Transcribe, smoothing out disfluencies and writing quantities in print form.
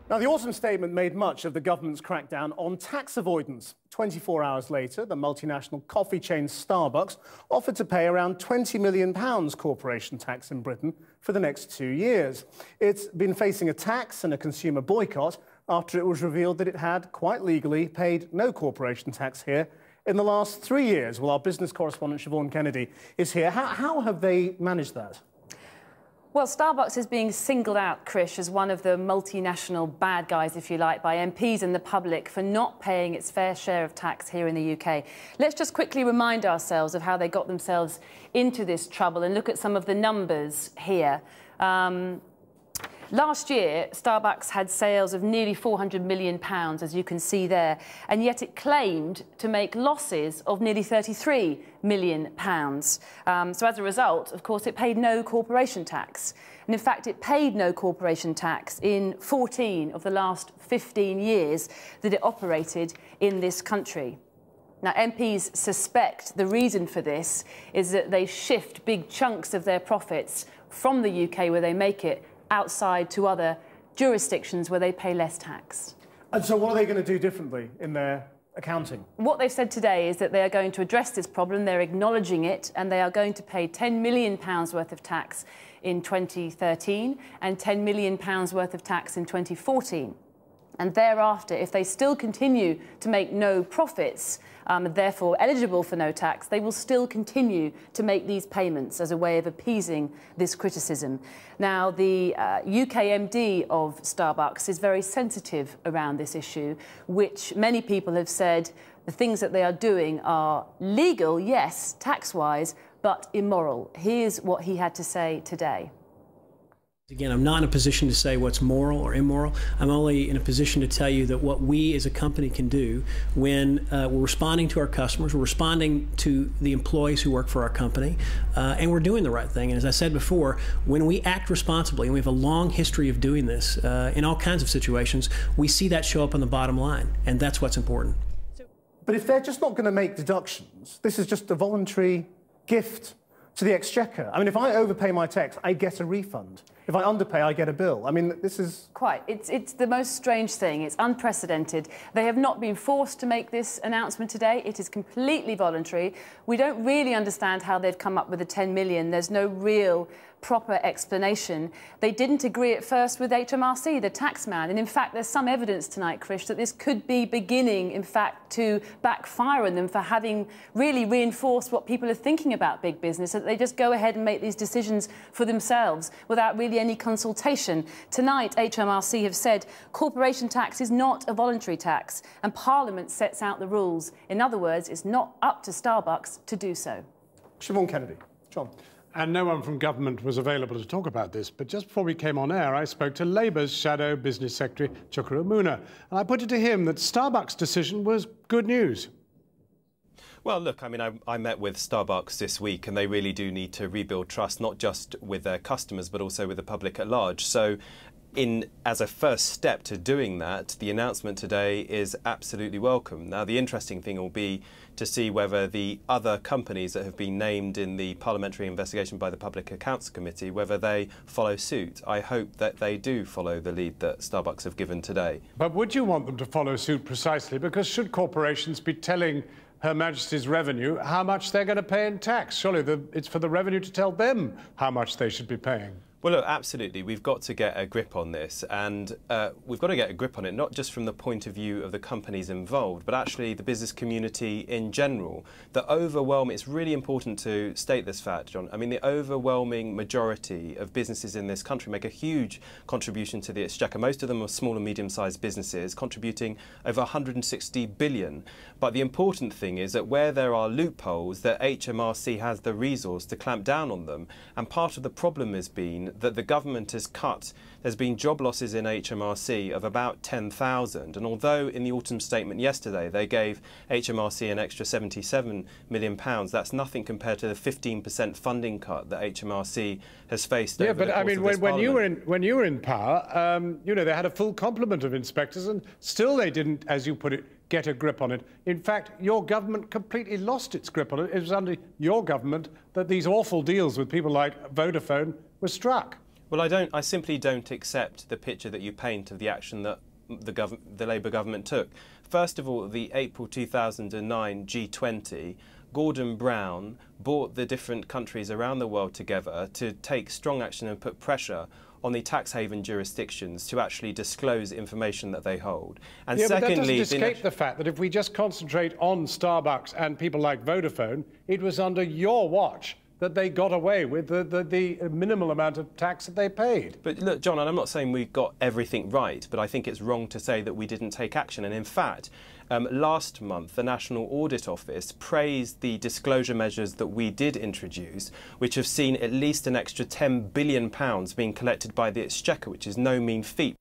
Now, the autumn statement made much of the government's crackdown on tax avoidance. 24 hours later, the multinational coffee chain Starbucks offered to pay around £20 million corporation tax in Britain for the next 2 years. It's been facing a tax and a consumer boycott after it was revealed that it had, quite legally, paid no corporation tax here in the last 3 years. Well, our business correspondent, Siobhan Kennedy, is here. How have they managed that? Well, Starbucks is being singled out, Krish, as one of the multinational bad guys, if you like, by MPs and the public for not paying its fair share of tax here in the UK. Let's just quickly remind ourselves of how they got themselves into this trouble and look at some of the numbers here. Last year, Starbucks had sales of nearly £400 million, as you can see there, and yet it claimed to make losses of nearly £33 million. So as a result, of course, it paid no corporation tax. And in fact, it paid no corporation tax in 14 of the last 15 years that it operated in this country. Now, MPs suspect the reason for this is that they shift big chunks of their profits from the UK, where they make it, outside to other jurisdictions where they pay less tax. And so what are they going to do differently in their accounting? What they've said today is that they are going to address this problem, they're acknowledging it, and they are going to pay £10 million worth of tax in 2013 and £10 million worth of tax in 2014. And thereafter, if they still continue to make no profits, therefore eligible for no tax, they will still continue to make these payments as a way of appeasing this criticism. Now, the UK MD of Starbucks is very sensitive around this issue, which many people have said the things that they are doing are legal, yes, tax-wise, but immoral. Here's what he had to say today. Again, I'm not in a position to say what's moral or immoral. I'm only in a position to tell you that what we as a company can do when we're responding to our customers, we're responding to the employees who work for our company, and we're doing the right thing. And as I said before, when we act responsibly, and we have a long history of doing this in all kinds of situations, we see that show up on the bottom line, and that's what's important. But if they're just not going to make deductions, this is just a voluntary gift to the exchequer. I mean, if I overpay my tax, I get a refund. If I underpay, I get a bill. I mean, this is... Quite. It's the most strange thing. It's unprecedented. They have not been forced to make this announcement today. It is completely voluntary. We don't really understand how they've come up with the 10 million. There's no real proper explanation. They didn't agree at first with HMRC, the taxman. And in fact, there's some evidence tonight, Krish, that this could be beginning, in fact, to backfire on them for having really reinforced what people are thinking about big business, that they just go ahead and make these decisions for themselves without really any consultation. Tonight, HMRC have said corporation tax is not a voluntary tax, and Parliament sets out the rules. In other words, it's not up to Starbucks to do so. Siobhan Kennedy. John. And no one from government was available to talk about this. But just before we came on air, I spoke to Labour's Shadow Business Secretary, Chukwuru Muna. And I put it to him that Starbucks' decision was good news. Well, look, I mean, I met with Starbucks this week, and they really do need to rebuild trust, not just with their customers, but also with the public at large. So as a first step to doing that, the announcement today is absolutely welcome. Now, the interesting thing will be to see whether the other companies that have been named in the parliamentary investigation by the Public Accounts Committee, whether they follow suit. I hope that they do follow the lead that Starbucks have given today. But would you want them to follow suit precisely? Because should corporations be telling Her Majesty's revenue how much they're going to pay in tax? Surely it's for the revenue to tell them how much they should be paying. Well, look, absolutely. We've got to get a grip on this, and we've got to get a grip on it, not just from the point of view of the companies involved, but actually the business community in general. It's really important to state this fact, John. I mean, the overwhelming majority of businesses in this country make a huge contribution to the exchequer. Most of them are small and medium-sized businesses, contributing over 160 billion. But the important thing is that where there are loopholes, that HMRC has the resource to clamp down on them. And part of the problem has been that the government has cut. There's been job losses in HMRC of about 10,000. And although in the autumn statement yesterday they gave HMRC an extra £77 million, that's nothing compared to the 15% funding cut that HMRC has faced. Yeah, over but the course I mean, of this when you were in power, you know, they had a full complement of inspectors, and still they didn't, as you put it, get a grip on it. In fact, your government completely lost its grip on it. It was under your government that these awful deals with people like Vodafone were struck. Well, I simply don't accept the picture that you paint of the action that the Labour government took. First of all, the April 2009 G20, Gordon Brown brought the different countries around the world together to take strong action and put pressure on the tax haven jurisdictions to actually disclose information that they hold. And yeah, secondly, but that doesn't escape the fact that if we just concentrate on Starbucks and people like Vodafone, it was under your watch that they got away with the minimal amount of tax that they paid. But look, John, and I'm not saying we got everything right, but I think it's wrong to say that we didn't take action. And in fact, last month, the National Audit Office praised the disclosure measures that we did introduce, which have seen at least an extra £10 billion being collected by the Exchequer, which is no mean feat.